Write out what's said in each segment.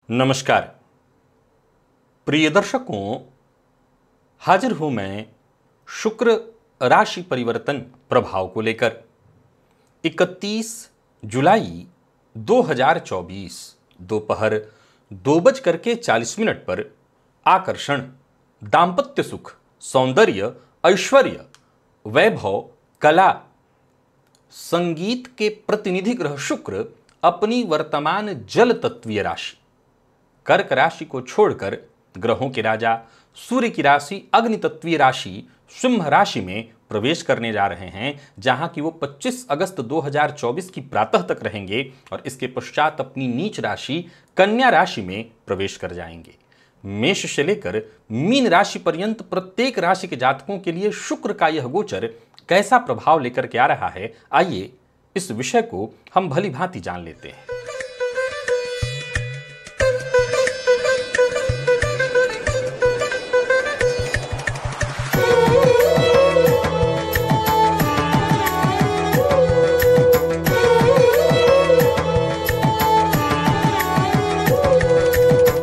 नमस्कार प्रिय दर्शकों, हाजिर हूं मैं शुक्र राशि परिवर्तन प्रभाव को लेकर। 31 जुलाई 2024 दोपहर 2:40 पर आकर्षण, दाम्पत्य सुख, सौंदर्य, ऐश्वर्य, वैभव, कला, संगीत के प्रतिनिधि ग्रह शुक्र अपनी वर्तमान जल तत्वीय राशि कर्क राशि को छोड़कर ग्रहों के राजा सूर्य की राशि अग्नि तत्वीय राशि सिंह राशि में प्रवेश करने जा रहे हैं, जहां की वो 25 अगस्त 2024 की प्रातः तक रहेंगे और इसके पश्चात अपनी नीच राशि कन्या राशि में प्रवेश कर जाएंगे। मेष से लेकर मीन राशि पर्यंत प्रत्येक राशि के जातकों के लिए शुक्र का यह गोचर कैसा प्रभाव लेकर के आ रहा है, आइए इस विषय को हम भली भांति जान लेते हैं।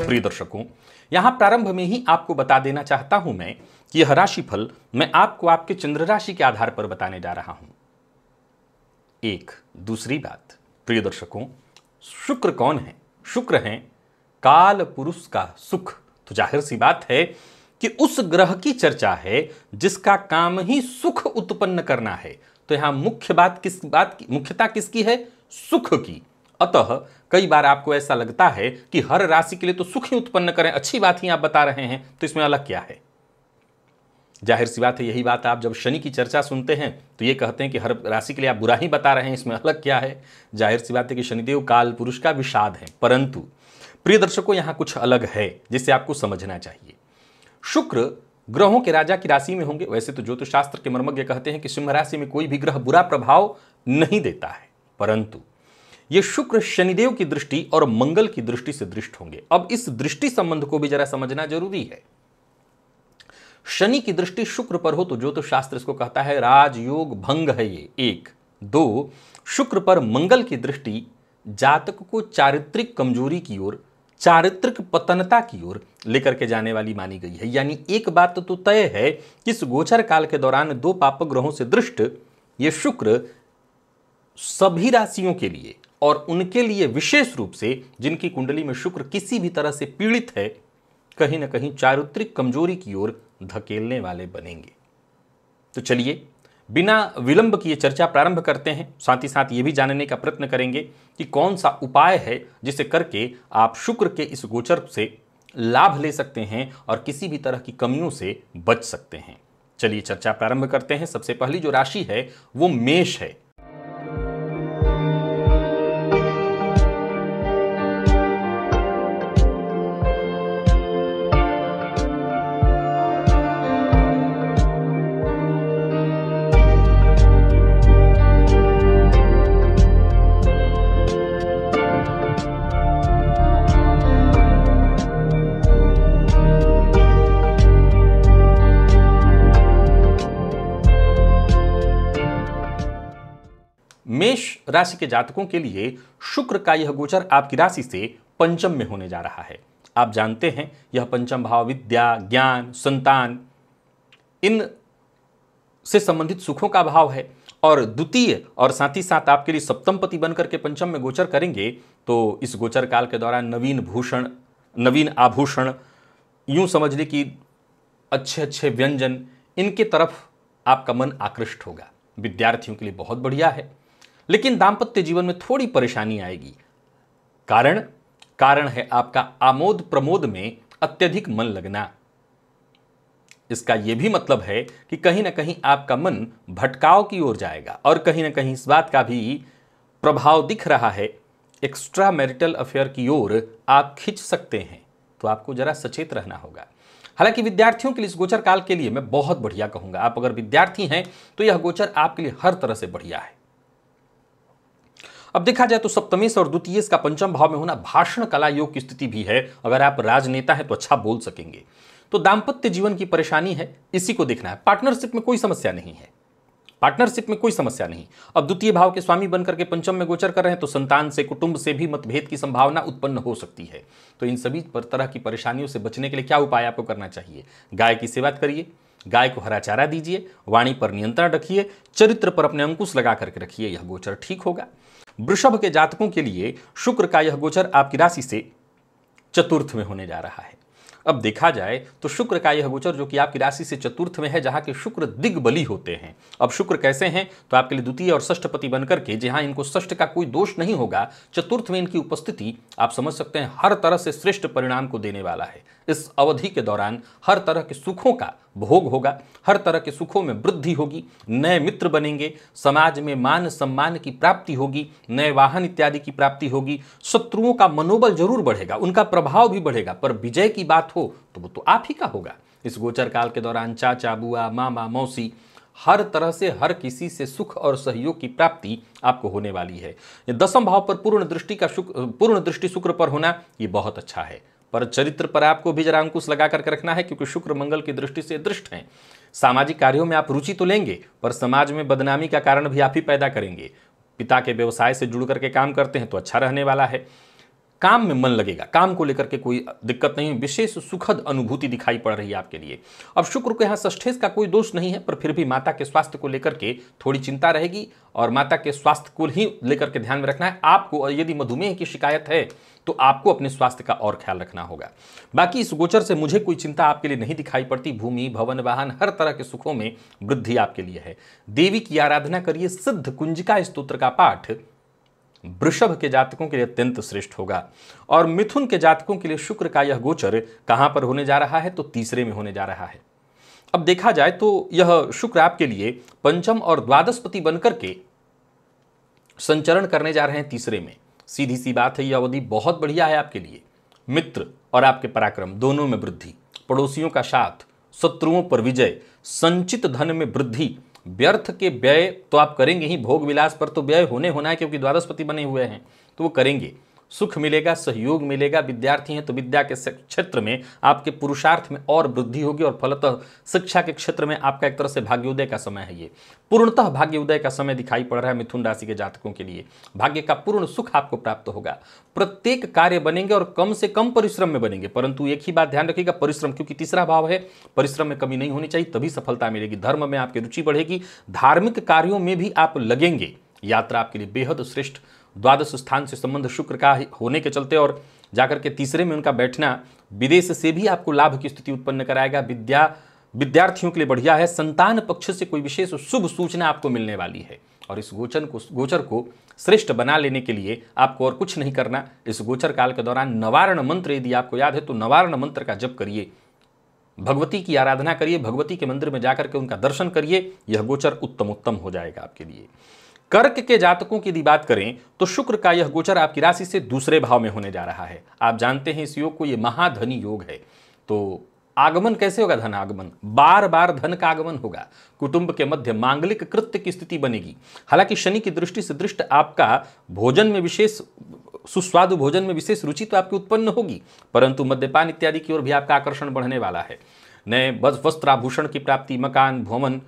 प्रिय दर्शकों, यहां प्रारंभ में ही आपको बता देना चाहता हूं मैं कि यह राशिफल मैं आपको आपके चंद्र राशि के आधार पर बताने जा रहा हूं। एक दूसरी बात, प्रिय दर्शकों, शुक्र कौन है? शुक्र हैं काल पुरुष का सुख। तो जाहिर सी बात है कि उस ग्रह की चर्चा है जिसका काम ही सुख उत्पन्न करना है। तो यहां मुख्यता किसकी है? सुख की। अतः कई बार आपको ऐसा लगता है कि हर राशि के लिए तो सुख ही उत्पन्न करें, अच्छी बात ही आप बता रहे हैं, तो इसमें अलग क्या है? जाहिर सी बात है, यही बात आप जब शनि की चर्चा सुनते हैं तो ये कहते हैं कि हर राशि के लिए आप बुरा ही बता रहे हैं, इसमें अलग क्या है? जाहिर सी बात है कि शनिदेव काल पुरुष का विषाद है। परंतु प्रिय दर्शकों, यहां कुछ अलग है जिसे आपको समझना चाहिए। शुक्र ग्रहों के राजा की राशि में होंगे। वैसे तो ज्योतिष शास्त्र के मर्मज्ञ कहते हैं कि सिंह राशि में कोई भी ग्रह बुरा प्रभाव नहीं देता है, परंतु ये शुक्र शनिदेव की दृष्टि और मंगल की दृष्टि से दृष्ट होंगे। अब इस दृष्टि संबंध को भी जरा समझना जरूरी है। शनि की दृष्टि शुक्र पर हो तो ज्योतिष शास्त्र इसको कहता है राजयोग भंग है ये। एक दो, शुक्र पर मंगल की दृष्टि जातक को चारित्रिक कमजोरी की ओर, चारित्रिक पतनता की ओर लेकर के जाने वाली मानी गई है। यानी एक बात तो तय है कि इस गोचर काल के दौरान दो पापक ग्रहों से दृष्ट ये शुक्र सभी राशियों के लिए और उनके लिए विशेष रूप से जिनकी कुंडली में शुक्र किसी भी तरह से पीड़ित है, कहीं ना कहीं चारित्रिक कमजोरी की ओर धकेलने वाले बनेंगे। तो चलिए बिना विलंब किए चर्चा प्रारंभ करते हैं। साथ ही साथ ये भी जानने का प्रयत्न करेंगे कि कौन सा उपाय है जिसे करके आप शुक्र के इस गोचर से लाभ ले सकते हैं और किसी भी तरह की कमियों से बच सकते हैं। चलिए चर्चा प्रारंभ करते हैं। सबसे पहली जो राशि है वो मेष है। मेष राशि के जातकों के लिए शुक्र का यह गोचर आपकी राशि से पंचम में होने जा रहा है। आप जानते हैं यह पंचम भाव विद्या, ज्ञान, संतान, इन से संबंधित सुखों का भाव है और द्वितीय और साथ ही साथ आपके लिए सप्तम पति बनकर के पंचम में गोचर करेंगे। तो इस गोचर काल के दौरान नवीन भूषण, नवीन आभूषण, यूं समझ ले कि अच्छे अच्छे व्यंजन, इनके तरफ आपका मन आकृष्ट होगा। विद्यार्थियों के लिए बहुत बढ़िया है, लेकिन दाम्पत्य जीवन में थोड़ी परेशानी आएगी। कारण है आपका आमोद प्रमोद में अत्यधिक मन लगना। इसका यह भी मतलब है कि कहीं ना कहीं आपका मन भटकाव की ओर जाएगा और कहीं ना कहीं इस बात का भी प्रभाव दिख रहा है, एक्स्ट्रा मैरिटल अफेयर की ओर आप खिंच सकते हैं। तो आपको जरा सचेत रहना होगा। हालांकि विद्यार्थियों के लिए इस गोचर काल के लिए मैं बहुत बढ़िया कहूंगा। आप अगर विद्यार्थी हैं तो यह गोचर आपके लिए हर तरह से बढ़िया है। अब देखा जाए तो सप्तमेश और द्वितीयेश का पंचम भाव में होना भाषण कला योग की स्थिति भी है। अगर आप राजनेता हैं तो अच्छा बोल सकेंगे। तो दाम्पत्य जीवन की परेशानी है, इसी को देखना है। पार्टनरशिप में कोई समस्या नहीं है। पार्टनरशिप में कोई समस्या नहीं। अब द्वितीय भाव के स्वामी बनकर के पंचम में गोचर कर रहे हैं तो संतान से, कुटुंब से भी मतभेद की संभावना उत्पन्न हो सकती है। तो इन सभी तरह की परेशानियों से बचने के लिए क्या उपाय आपको करना चाहिए? गाय की सेवा करिए, गाय को हरा चारा दीजिए, वाणी पर नियंत्रण रखिए, चरित्र पर अपने अंकुश लगा करके रखिए, यह गोचर ठीक होगा। वृषभ के जातकों के लिए शुक्र का यह गोचर आपकी राशि से चतुर्थ में होने जा रहा है। अब देखा जाए तो शुक्र का यह गोचर जो कि आपकी राशि से चतुर्थ में है, जहां के शुक्र दिग्बली होते हैं। अब शुक्र कैसे हैं? तो आपके लिए द्वितीय और षष्ठ पति बनकर के, जहां इनको षष्ठ का कोई दोष नहीं होगा, चतुर्थ में इनकी उपस्थिति आप समझ सकते हैं हर तरह से श्रेष्ठ परिणाम को देने वाला है। इस अवधि के दौरान हर तरह के सुखों का भोग होगा, हर तरह के सुखों में वृद्धि होगी, नए मित्र बनेंगे, समाज में मान सम्मान की प्राप्ति होगी, नए वाहन इत्यादि की प्राप्ति होगी, शत्रुओं का मनोबल जरूर बढ़ेगा, उनका प्रभाव भी बढ़ेगा, पर विजय की बात हो तो वो तो आप ही का होगा। इस गोचर काल के दौरान चाचा, बुआ, मामा, मौसी, हर तरह से हर किसी से सुख और सहयोग की प्राप्ति आपको होने वाली है। दसम भाव पर पूर्ण दृष्टि शुक्र पर होना ये बहुत अच्छा है, पर चरित्र पर आपको भी जरा अंकुश लगा करके रखना है, क्योंकि शुक्र मंगल की दृष्टि से दृष्ट हैं। सामाजिक कार्यों में आप रुचि तो लेंगे, पर समाज में बदनामी का कारण भी आप ही पैदा करेंगे। पिता के व्यवसाय से जुड़ करके काम करते हैं तो अच्छा रहने वाला है। काम में मन लगेगा, काम को लेकर के कोई दिक्कत नहीं, विशेष सुखद अनुभूति दिखाई पड़ रही है आपके लिए। अब शुक्र को यहाँ षष्ठेश का कोई दोष नहीं है, पर फिर भी माता के स्वास्थ्य को लेकर के थोड़ी चिंता रहेगी, और माता के स्वास्थ्य को ही लेकर के ध्यान में रखना है आपको। यदि मधुमेह की शिकायत है तो आपको अपने स्वास्थ्य का और ख्याल रखना होगा। बाकी इस गोचर से मुझे कोई चिंता आपके लिए नहीं दिखाई पड़ती। भूमि, भवन, वाहन, हर तरह के सुखों में वृद्धि आपके लिए है। देवी की आराधना करिए, सिद्ध कुंजिका स्तोत्र का पाठ वृषभ के जातकों के लिए अत्यंत श्रेष्ठ होगा। और मिथुन के जातकों के लिए शुक्र का यह गोचर कहां पर होने जा रहा है? तो तीसरे में होने जा रहा है। अब देखा जाए तो यह शुक्र आपके लिए पंचम और द्वादशपति बनकर के संचरण करने जा रहे हैं तीसरे में। सीधी सी बात है, यह अवधि बहुत बढ़िया है आपके लिए। मित्र और आपके पराक्रम दोनों में वृद्धि, पड़ोसियों का साथ, शत्रुओं पर विजय, संचित धन में वृद्धि, व्यर्थ के व्यय तो आप करेंगे ही, भोग विलास पर तो व्यय होना है, क्योंकि द्वादशपति बने हुए हैं तो वो करेंगे। सुख मिलेगा, सहयोग मिलेगा। विद्यार्थी हैं तो विद्या के क्षेत्र में आपके पुरुषार्थ में और वृद्धि होगी, और फलतः शिक्षा के क्षेत्र में आपका एक तरह से भाग्योदय का समय है। ये पूर्णतः भाग्योदय का समय दिखाई पड़ रहा है मिथुन राशि के जातकों के लिए। भाग्य का पूर्ण सुख आपको प्राप्त होगा। प्रत्येक कार्य बनेंगे और कम से कम परिश्रम में बनेंगे, परंतु एक ही बात ध्यान रखिएगा, परिश्रम, क्योंकि तीसरा भाव है, परिश्रम में कमी नहीं होनी चाहिए, तभी सफलता मिलेगी। धर्म में आपकी रुचि बढ़ेगी, धार्मिक कार्यों में भी आप लगेंगे। यात्रा आपके लिए बेहद श्रेष्ठ। द्वादश स्थान से संबंध शुक्र का होने के चलते और जाकर के तीसरे में उनका बैठना विदेश से भी आपको लाभ की स्थिति उत्पन्न कराएगा। विद्यार्थियों के लिए बढ़िया है। संतान पक्ष से कोई विशेष शुभ सूचना आपको मिलने वाली है, और इस गोचर को श्रेष्ठ बना लेने के लिए आपको और कुछ नहीं करना। इस गोचर काल के दौरान नवारण मंत्र यदि आपको याद है तो नवारण मंत्र का जप करिए, भगवती की आराधना करिए, भगवती के मंदिर में जाकर के उनका दर्शन करिए। यह गोचर उत्तम हो जाएगा आपके लिए। कर्क के जातकों की यदि बात करें तो शुक्र का यह गोचर आपकी राशि से दूसरे भाव में होने जा रहा है। आप जानते हैं इस योग को, यह महाधनी योग है। तो आगमन कैसे होगा? धन आगमन, बार बार धन का आगमन होगा। कुटुंब के मध्य मांगलिक कृत्य की स्थिति बनेगी। हालांकि शनि की दृष्टि से दृष्ट आपका भोजन में विशेष सुस्वादु भोजन में विशेष रुचि तो आपकी उत्पन्न होगी, परंतु मद्यपान इत्यादि की ओर भी आपका आकर्षण बढ़ने वाला है। नए वस्त्र आभूषण की प्राप्ति, मकान, भवन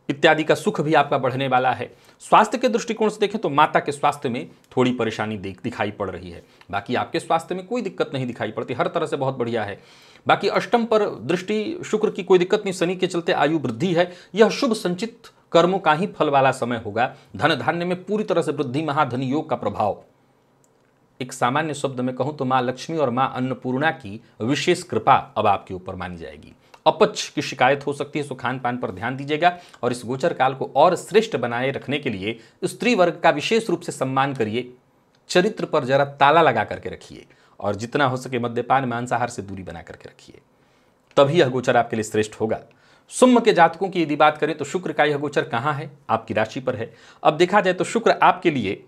इत्यादि का सुख भी आपका बढ़ने वाला है। स्वास्थ्य के दृष्टिकोण से देखें तो माता के स्वास्थ्य में थोड़ी परेशानी दिखाई पड़ रही है। बाकी आपके स्वास्थ्य में कोई दिक्कत नहीं दिखाई पड़ती, हर तरह से बहुत बढ़िया है। बाकी अष्टम पर दृष्टि शुक्र की, कोई दिक्कत नहीं। शनि के चलते आयु वृद्धि है। यह शुभ संचित कर्मों का ही फल वाला समय होगा। धन धान्य में पूरी तरह से वृद्धि, महाधनी योग का प्रभाव। एक सामान्य शब्द में कहूं तो मां लक्ष्मी और मां अन्नपूर्णा की विशेष कृपा अब आपके ऊपर मानी जाएगी। अपच की शिकायत हो सकती है, सो खान पान पर ध्यान दीजिएगा। और इस गोचर काल को और श्रेष्ठ बनाए रखने के लिए स्त्री वर्ग का विशेष रूप से सम्मान करिए। चरित्र पर जरा ताला लगा करके रखिए, और जितना हो सके मद्यपान, मांसाहार से दूरी बना करके रखिए, तभी यह गोचर आपके लिए श्रेष्ठ होगा। सिंह के जातकों की यदि बात करें तो शुक्र का यह गोचर कहां है? आपकी राशि पर है। अब देखा जाए तो शुक्र आपके लिए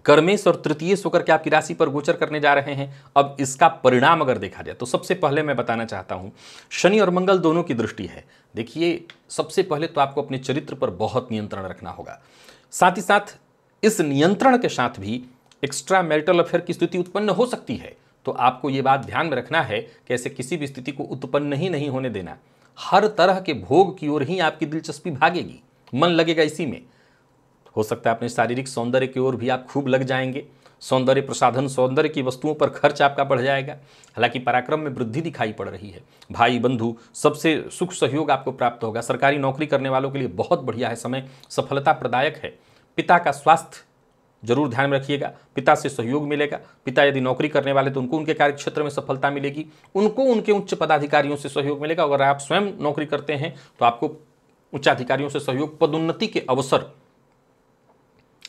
कर्मेश और तृतीय होकर के आपकी राशि पर गोचर करने जा रहे हैं। अब इसका परिणाम अगर देखा जाए तो सबसे पहले मैं बताना चाहता हूं, शनि और मंगल दोनों की दृष्टि है। देखिए, सबसे पहले तो आपको अपने चरित्र पर बहुत नियंत्रण रखना होगा। साथ ही साथ इस नियंत्रण के साथ भी एक्स्ट्रा मैरिटल अफेयर की स्थिति उत्पन्न हो सकती है। तो आपको ये बात ध्यान में रखना है कि ऐसे किसी भी स्थिति को उत्पन्न ही नहीं होने देना। हर तरह के भोग की ओर ही आपकी दिलचस्पी भागेगी। मन लगेगा इसी में। हो सकता है अपने शारीरिक सौंदर्य की ओर भी आप खूब लग जाएंगे, सौंदर्य प्रसाधन, सौंदर्य की वस्तुओं पर खर्च आपका बढ़ जाएगा। हालांकि पराक्रम में वृद्धि दिखाई पड़ रही है, भाई बंधु सबसे सुख सहयोग आपको प्राप्त होगा। सरकारी नौकरी करने वालों के लिए बहुत बढ़िया है समय, सफलता प्रदायक है। पिता का स्वास्थ्य जरूर ध्यान में रखिएगा, पिता से सहयोग मिलेगा। पिता यदि नौकरी करने वाले तो उनको उनके कार्य क्षेत्र में सफलता मिलेगी, उनको उनके उच्च पदाधिकारियों से सहयोग मिलेगा। अगर आप स्वयं नौकरी करते हैं तो आपको उच्चाधिकारियों से सहयोग, पदोन्नति के अवसर।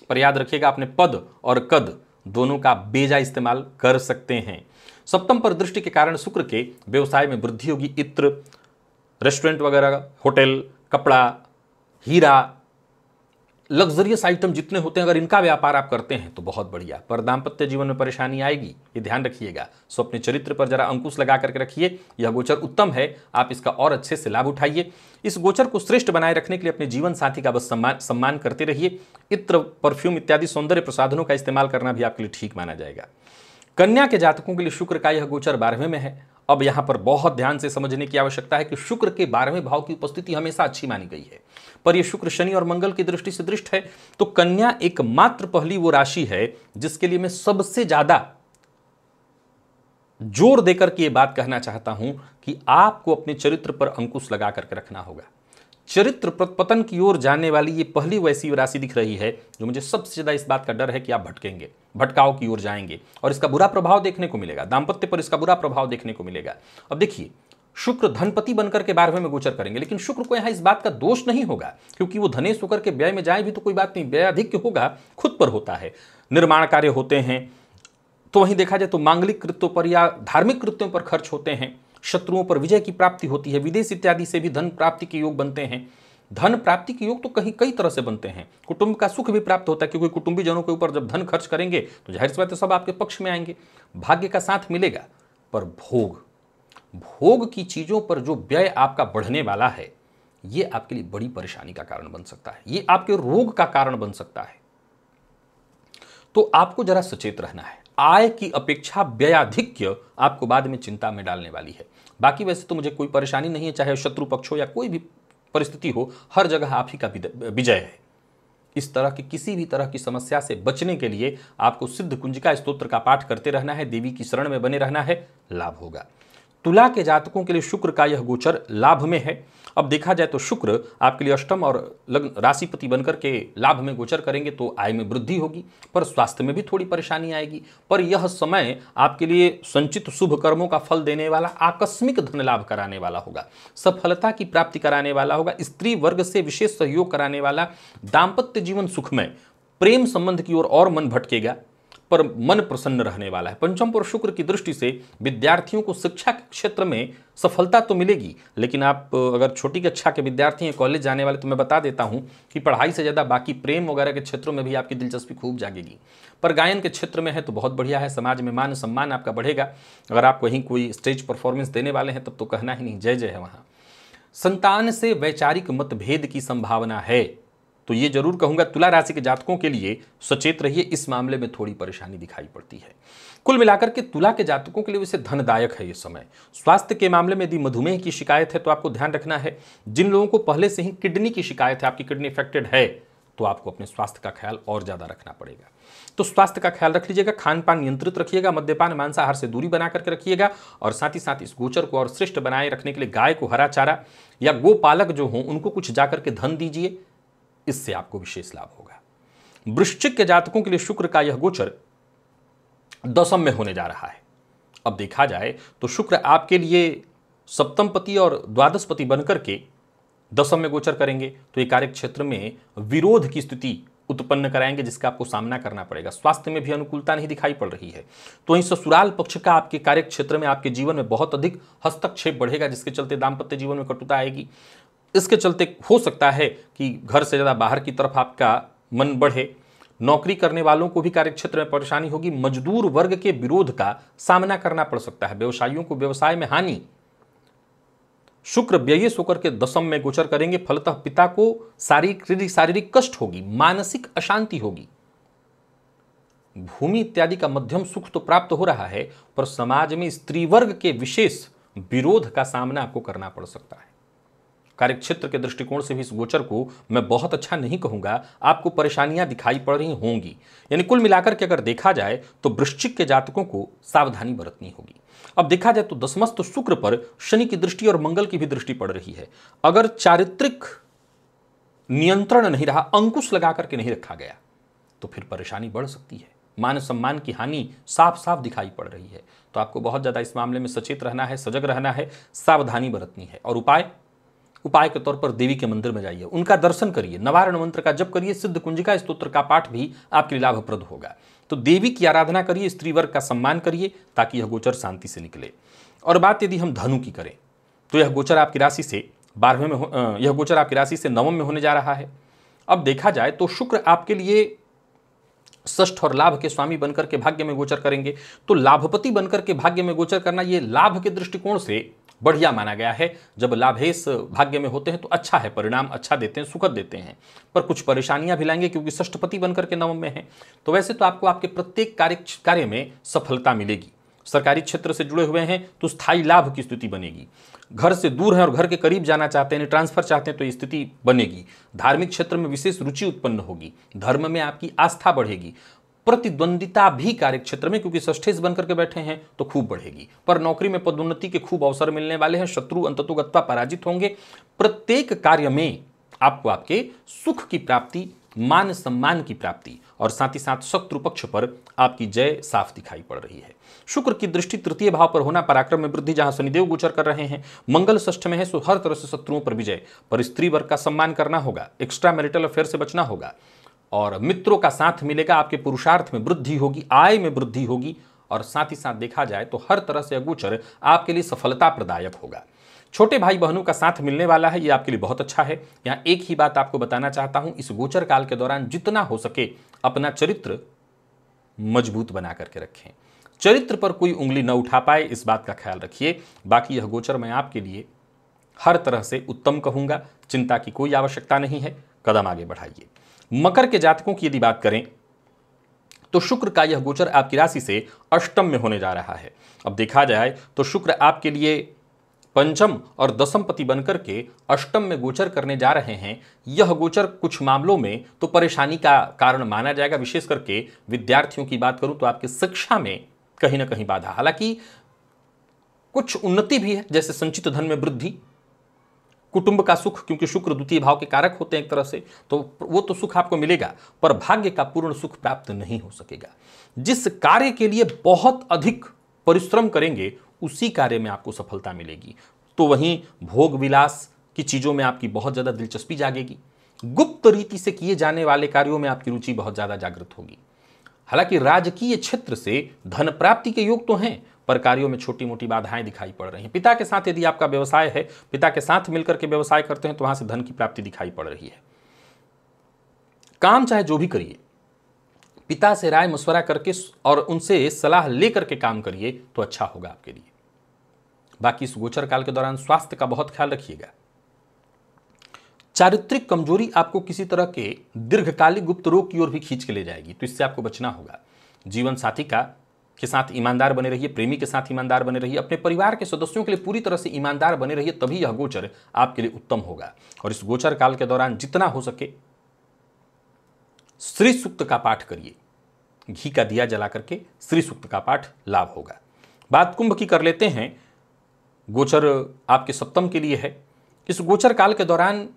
पर याद रखिएगा अपने पद और कद दोनों का बेजा इस्तेमाल कर सकते हैं। सप्तम पर दृष्टि के कारण शुक्र के व्यवसाय में वृद्धि होगी। इत्र, रेस्टोरेंट वगैरह, होटल, कपड़ा, हीरा, लग्जरियस आइटम जितने होते हैं, अगर इनका व्यापार आप करते हैं तो बहुत बढ़िया। पर दाम्पत्य जीवन में परेशानी आएगी, ये ध्यान रखिएगा। सो अपने चरित्र पर जरा अंकुश लगा करके रखिए। यह गोचर उत्तम है, आप इसका और अच्छे से लाभ उठाइए। इस गोचर को श्रेष्ठ बनाए रखने के लिए अपने जीवन साथी का बस सम्मान करते रहिए। इत्र, परफ्यूम इत्यादि सौंदर्य प्रसाधनों का इस्तेमाल करना भी आपके लिए ठीक माना जाएगा। कन्या के जातकों के लिए शुक्र का यह गोचर 12वें में है। अब यहां पर बहुत ध्यान से समझने की आवश्यकता है कि शुक्र के 12वें भाव की उपस्थिति हमेशा अच्छी मानी गई है, पर यह शुक्र शनि और मंगल की दृष्टि से दृष्ट है। तो कन्या एकमात्र पहली वो राशि है जिसके लिए मैं सबसे ज्यादा जोर देकर के यह बात कहना चाहता हूं कि आपको अपने चरित्र पर अंकुश लगा करके रखना होगा। चरित्र पतन की ओर जाने वाली ये पहली वैसी राशि दिख रही है जो मुझे सबसे ज्यादा इस बात का डर है कि आप भटकेंगे, भटकाव की ओर जाएंगे और इसका बुरा प्रभाव देखने को मिलेगा। दांपत्य पर इसका बुरा प्रभाव देखने को मिलेगा। अब देखिए, शुक्र धनपति बनकर के 12वें में गोचर करेंगे, लेकिन शुक्र को यहां इस बात का दोष नहीं होगा क्योंकि वो धनेश होकर के व्यय में जाए भी तो कोई बात नहीं, व्यय अधिक होगा, खुद पर होता है। निर्माण कार्य होते हैं तो वहीं देखा जाए तो मांगलिक कृत्यों पर या धार्मिक कृत्यों पर खर्च होते हैं। शत्रुओं पर विजय की प्राप्ति होती है। विदेश इत्यादि से भी धन प्राप्ति के योग बनते हैं। धन प्राप्ति के योग तो कई तरह से बनते हैं। कुटुंब का सुख भी प्राप्त होता है क्योंकि कुटुंबी जनों के ऊपर जब धन खर्च करेंगे तो जाहिर सी बात है सब आपके पक्ष में आएंगे, भाग्य का साथ मिलेगा। पर भोग की चीजों पर जो व्यय आपका बढ़ने वाला है यह आपके लिए बड़ी परेशानी का कारण बन सकता है, यह आपके रोग का कारण बन सकता है। तो आपको जरा सचेत रहना है। आय की अपेक्षा व्ययाधिक्य आपको बाद में चिंता में डालने वाली है। बाकी वैसे तो मुझे कोई परेशानी नहीं है, चाहे शत्रु पक्ष हो या कोई भी परिस्थिति हो, हर जगह आप ही का विजय है। इस तरह की किसी भी तरह की समस्या से बचने के लिए आपको सिद्ध कुंजिका स्तोत्र का पाठ करते रहना है, देवी की शरण में बने रहना है, लाभ होगा। तुला के जातकों के लिए शुक्र का यह गोचर लाभ में है। अब देखा जाए तो शुक्र आपके लिए अष्टम और लग्न राशिपति बनकर के लाभ में गोचर करेंगे तो आय में वृद्धि होगी, पर स्वास्थ्य में भी थोड़ी परेशानी आएगी। पर यह समय आपके लिए संचित शुभ कर्मों का फल देने वाला, आकस्मिक धन लाभ कराने वाला होगा, सफलता की प्राप्ति कराने वाला होगा, स्त्री वर्ग से विशेष सहयोग कराने वाला, दाम्पत्य जीवन सुखमय, प्रेम संबंध की ओर और मन भटकेगा पर मन प्रसन्न रहने वाला है। पंचम पर शुक्र की दृष्टि से विद्यार्थियों को शिक्षा के क्षेत्र में सफलता तो मिलेगी, लेकिन आप अगर छोटी कक्षा के विद्यार्थी हैं, कॉलेज जाने वाले, तो मैं बता देता हूं कि पढ़ाई से ज़्यादा बाकी प्रेम वगैरह के क्षेत्रों में भी आपकी दिलचस्पी खूब जागेगी। पर गायन के क्षेत्र में है तो बहुत बढ़िया है, समाज में मान सम्मान आपका बढ़ेगा। अगर आप कहीं कोई स्टेज परफॉर्मेंस देने वाले हैं तब तो कहना ही नहीं, जय जय है वहाँ। संतान से वैचारिक मतभेद की संभावना है, तो ये जरूर कहूंगा तुला राशि के जातकों के लिए सचेत रहिए, इस मामले में थोड़ी परेशानी दिखाई पड़ती है। कुल मिलाकर के तुला के जातकों के लिए वैसे धनदायक है ये समय। स्वास्थ्य के मामले में यदि मधुमेह की शिकायत है तो आपको ध्यान रखना है। जिन लोगों को पहले से ही किडनी की शिकायत है, आपकी किडनी इफेक्टेड है, तो आपको अपने स्वास्थ्य का ख्याल और ज्यादा रखना पड़ेगा। तो स्वास्थ्य का ख्याल रख लीजिएगा, खान पान नियंत्रित रखिएगा, मद्यपान मांसाहार से दूरी बना करके रखिएगा, और साथ ही साथ इस गोचर को और श्रेष्ठ बनाए रखने के लिए गाय को हरा चारा या गोपालक जो हों उनको कुछ जाकर के धन दीजिए, इससे आपको विशेष लाभ होगा। वृश्चिक के जातकों के लिए शुक्र का यह गोचर दशम में होने जा रहा है। अब देखा जाए तो शुक्र आपके लिए सप्तम पति और द्वादश पति बनकर के दशम में गोचर करेंगे तो ये कार्य क्षेत्र में विरोध की स्थिति उत्पन्न कराएंगे जिसका आपको सामना करना पड़ेगा। स्वास्थ्य में भी अनुकूलता नहीं दिखाई पड़ रही है, तो वहीं ससुराल पक्ष का आपके कार्य क्षेत्र में, आपके जीवन में बहुत अधिक हस्तक्षेप बढ़ेगा, जिसके चलते दाम्पत्य जीवन में कटुता आएगी। इसके चलते हो सकता है कि घर से ज़्यादा बाहर की तरफ आपका मन बढ़े। नौकरी करने वालों को भी कार्यक्षेत्र में परेशानी होगी। मजदूर वर्ग के विरोध का सामना करना पड़ सकता है। व्यवसायियों को व्यवसाय में हानि। शुक्र व्ययी होकर के दशम में गोचर करेंगे, फलतः पिता को शारीरिक कष्ट होगी, मानसिक अशांति होगी। भूमि इत्यादि का मध्यम सुख तो प्राप्त हो रहा है, पर समाज में स्त्री वर्ग के विशेष विरोध का सामना आपको करना पड़ सकता है। कार्यक्षेत्र के दृष्टिकोण से भी इस गोचर को मैं बहुत अच्छा नहीं कहूंगा, आपको परेशानियां दिखाई पड़ रही होंगी। यानी कुल मिलाकर के अगर देखा जाए तो वृश्चिक के जातकों को सावधानी बरतनी होगी। अब देखा जाए तो दशमस्थ शुक्र पर शनि की दृष्टि और मंगल की भी दृष्टि पड़ रही है। अगर चारित्रिक नियंत्रण नहीं रहा, अंकुश लगा करके नहीं रखा गया, तो फिर परेशानी बढ़ सकती है। मान सम्मान की हानि साफ साफ दिखाई पड़ रही है। तो आपको बहुत ज्यादा इस मामले में सचेत रहना है, सजग रहना है, सावधानी बरतनी है। और उपाय के तौर पर देवी के मंदिर में जाइए, उनका दर्शन करिए, नवारण मंत्र का जप करिए, सिद्ध कुंजिका स्तोत्र का पाठ भी आपके लिए लाभप्रद होगा। तो देवी की आराधना करिए, स्त्री वर्ग का सम्मान करिए, ताकि यह गोचर शांति से निकले। और बात यदि हम धनु की करें तो यह गोचर आपकी राशि से 12वें में यह गोचर आपकी राशि से 9वें में होने जा रहा है। अब देखा जाए तो शुक्र आपके लिए षष्ठ और लाभ के स्वामी बनकर के भाग्य में गोचर करेंगे। तो लाभपति बनकर के भाग्य में गोचर करना यह लाभ के दृष्टिकोण से बढ़िया माना गया है। जब लाभेश भाग्य में होते हैं तो अच्छा है, परिणाम अच्छा देते हैं, सुखद देते हैं, पर कुछ परेशानियां भी लाएंगे क्योंकि षष्ठपति बनकर के नवम में है। तो वैसे तो आपको आपके प्रत्येक कार्य में सफलता मिलेगी। सरकारी क्षेत्र से जुड़े हुए हैं तो स्थायी लाभ की स्थिति बनेगी। घर से दूर हैं और घर के करीब जाना चाहते हैं, ट्रांसफर चाहते हैं, तो ये स्थिति बनेगी। धार्मिक क्षेत्र में विशेष रुचि उत्पन्न होगी, धर्म में आपकी आस्था बढ़ेगी। प्रतिद्वंदिता भी कार्य क्षेत्र में, क्योंकि षष्ठेश बनकर के बैठे हैं, तो खूब बढ़ेगी। पर नौकरी में पदोन्नति के खूब अवसर मिलने वाले हैं, शत्रु अंततोगत्वा पराजित होंगे। प्रत्येक कार्य में आपको आपके सुख की प्राप्ति, मान सम्मान की प्राप्ति और साथ ही साथ शत्रु पक्ष पर आपकी जय साफ दिखाई पड़ रही है। शुक्र की दृष्टि तृतीय भाव पर होना, पराक्रम में वृद्धि, जहां शनिदेव गोचर कर रहे हैं। मंगल षष्ठ में है, सो हर तरह से शत्रुओं पर विजय। पर स्त्री वर्ग का सम्मान करना होगा, एक्स्ट्रा मैरिटल अफेयर से बचना होगा और मित्रों का साथ मिलेगा। आपके पुरुषार्थ में वृद्धि होगी, आय में वृद्धि होगी और साथ ही साथ देखा जाए तो हर तरह से गोचर आपके लिए सफलता प्रदायक होगा। छोटे भाई बहनों का साथ मिलने वाला है, ये आपके लिए बहुत अच्छा है। यहाँ एक ही बात आपको बताना चाहता हूं, इस गोचर काल के दौरान जितना हो सके अपना चरित्र मजबूत बना करके रखें। चरित्र पर कोई उंगली न उठा पाए, इस बात का ख्याल रखिए। बाकी यह गोचर मैं आपके लिए हर तरह से उत्तम कहूंगा, चिंता की कोई आवश्यकता नहीं है, कदम आगे बढ़ाइए। मकर के जातकों की यदि बात करें तो शुक्र का यह गोचर आपकी राशि से अष्टम में होने जा रहा है। अब देखा जाए तो शुक्र आपके लिए पंचम और दसम पति बनकर के अष्टम में गोचर करने जा रहे हैं। यह गोचर कुछ मामलों में तो परेशानी का कारण माना जाएगा। विशेष करके विद्यार्थियों की बात करूं तो आपकी शिक्षा में कहीं ना कहीं बाधा, हालांकि कुछ उन्नति भी है, जैसे संचित धन में वृद्धि, कुटुंब का सुख, क्योंकि शुक्र द्वितीय भाव के कारक होते हैं एक तरह से, तो वो तो सुख आपको मिलेगा, पर भाग्य का पूर्ण सुख प्राप्त नहीं हो सकेगा। जिस कार्य के लिए बहुत अधिक परिश्रम करेंगे उसी कार्य में आपको सफलता मिलेगी। तो वहीं भोग विलास की चीजों में आपकी बहुत ज्यादा दिलचस्पी जागेगी। गुप्त रीति से किए जाने वाले कार्यों में आपकी रुचि बहुत ज्यादा जागृत होगी। हालांकि राजकीय क्षेत्र से धन प्राप्ति के योग तो हैं, पर कार्यों में छोटी मोटी बाधाएं दिखाई पड़ रही हैं। पिता के साथ यदि आपका व्यवसाय है, पिता के साथ मिलकर के व्यवसाय करते हैं, तो वहां से धन की प्राप्ति दिखाई पड़ रही है। काम चाहे जो भी करिए, पिता से राय मशवरा करके और उनसे सलाह लेकर के काम करिए तो अच्छा होगा आपके लिए। बाकी इस गोचर काल के दौरान स्वास्थ्य का बहुत ख्याल रखिएगा। चारित्रिक कमजोरी आपको किसी तरह के दीर्घकालिक गुप्त रोग की ओर भी खींच के ले जाएगी, तो इससे आपको बचना होगा। जीवन साथी के साथ ईमानदार बने रहिए, प्रेमी के साथ ईमानदार बने रहिए, अपने परिवार के सदस्यों के लिए पूरी तरह से ईमानदार बने रहिए, तभी यह गोचर आपके लिए उत्तम होगा। और इस गोचर काल के दौरान जितना हो सके श्री सूक्त का पाठ करिए, घी का दिया जला करके श्री सूक्त का पाठ लाभ होगा। बात कुंभ की कर लेते हैं। गोचर आपके सप्तम के लिए है। इस गोचर काल के दौरान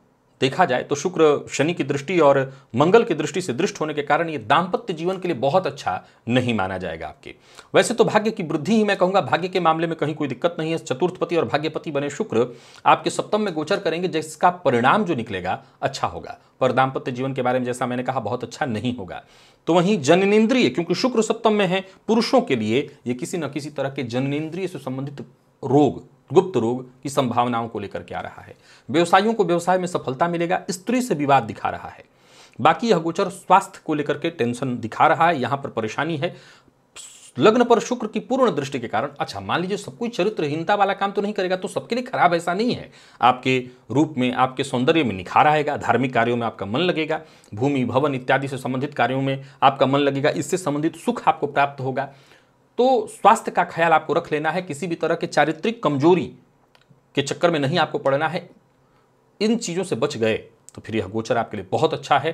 देखा जाए तो शुक्र शनि की दृष्टि और मंगल की दृष्टि से दृष्ट होने के कारण ये दाम्पत्य जीवन के लिए बहुत अच्छा नहीं माना जाएगा आपके। वैसे तो भाग्य की वृद्धि ही मैं कहूंगा, भाग्य के मामले में कहीं कोई दिक्कत नहीं है। चतुर्थपति और भाग्यपति बने शुक्र आपके सप्तम में गोचर करेंगे, जिसका परिणाम जो निकलेगा अच्छा होगा, पर दाम्पत्य जीवन के बारे में जैसा मैंने कहा बहुत अच्छा नहीं होगा। तो वहीं जननेंद्रिय, क्योंकि शुक्र सप्तम में है, पुरुषों के लिए ये किसी न किसी तरह के जननेंद्रिय से संबंधित रोग, गुप्त रोग की संभावनाओं को लेकर के आ रहा है। व्यवसायियों को व्यवसाय में सफलता मिलेगा, स्त्री से विवाद दिखा रहा है। बाकी यह गोचर स्वास्थ्य को लेकर के टेंशन दिखा रहा है, यहां पर परेशानी है। लग्न पर शुक्र की पूर्ण दृष्टि के कारण, अच्छा मान लीजिए सब कोई चरित्रहीनता वाला काम तो नहीं करेगा, तो सबके लिए खराब ऐसा नहीं है। आपके रूप में, आपके सौंदर्य में निखार आएगा, धार्मिक कार्यों में आपका मन लगेगा, भूमि भवन इत्यादि से संबंधित कार्यों में आपका मन लगेगा, इससे संबंधित सुख आपको प्राप्त होगा। तो स्वास्थ्य का ख्याल आपको रख लेना है, किसी भी तरह के चारित्रिक कमजोरी के चक्कर में नहीं आपको पड़ना है। इन चीज़ों से बच गए तो फिर यह गोचर आपके लिए बहुत अच्छा है।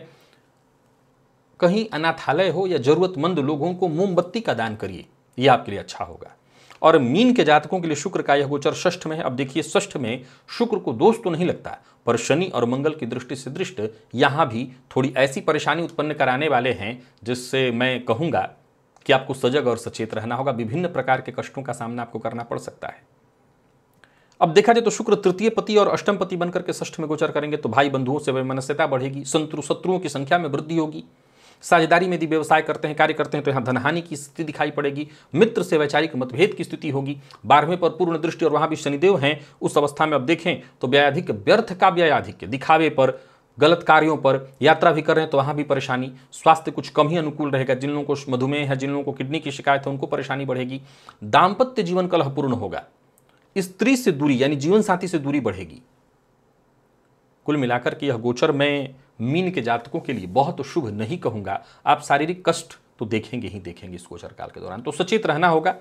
कहीं अनाथालय हो या जरूरतमंद लोगों को मोमबत्ती का दान करिए, यह आपके लिए अच्छा होगा। और मीन के जातकों के लिए शुक्र का यह गोचर षष्ठ में है। अब देखिए, षष्ठ में शुक्र को दोष तो नहीं लगता, पर शनि और मंगल की दृष्टि से दृष्ट यहां भी थोड़ी ऐसी परेशानी उत्पन्न कराने वाले हैं जिससे मैं कहूंगा कि आपको सजग और सचेत रहना होगा। विभिन्न प्रकार के कष्टों का सामना आपको करना पड़ सकता है। अब देखा जाए तो शुक्र तृतीय पति और अष्टम पति बनकर के षष्ठ में गोचर करेंगे तो भाई बंधुओं से वैमनस्यता बढ़ेगी, शत्रुओं की संख्या में वृद्धि होगी। साझेदारी में यदि व्यवसाय करते हैं, कार्य करते हैं तो यहाँ धनहानि की स्थिति दिखाई पड़ेगी। मित्र से वैचारिक मतभेद की स्थिति होगी। 12वें पर पूर्ण दृष्टि और वहां भी शनिदेव हैं, उस अवस्था में अब देखें तो व्ययाधिक, व्यर्थ का व्ययाधिक्य, दिखावे पर, गलत कार्यों पर, यात्रा भी कर रहे हैं तो वहां भी परेशानी। स्वास्थ्य कुछ कम ही अनुकूल रहेगा। जिन लोगों को मधुमेह है, जिन लोगों को किडनी की शिकायत है, उनको परेशानी बढ़ेगी। दाम्पत्य जीवन कलहपूर्ण होगा। स्त्री से दूरी यानी जीवन साथी से दूरी बढ़ेगी। कुल मिलाकर के यह गोचर मैं मीन के जातकों के लिए बहुत शुभ नहीं कहूंगा। आप शारीरिक कष्ट तो देखेंगे ही देखेंगे इस गोचर काल के दौरान, तो सचेत रहना होगा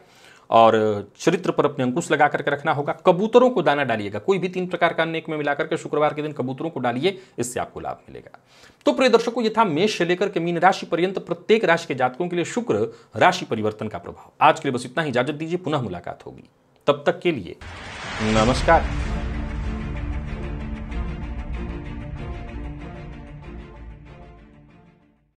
और चरित्र पर अपने अंकुश लगा करके रखना होगा। कबूतरों को दाना डालिएगा, कोई भी 3 प्रकार का अन्न एक में मिलाकर के शुक्रवार के दिन कबूतरों को डालिए, इससे आपको लाभ मिलेगा। तो प्रिय दर्शकों, ये था मेष से लेकर के मीन राशि पर्यंत प्रत्येक राशि के जातकों के लिए शुक्र राशि परिवर्तन का प्रभाव। आज के लिए बस इतना ही, इजाजत दीजिए, पुनः मुलाकात होगी। तब तक के लिए नमस्कार।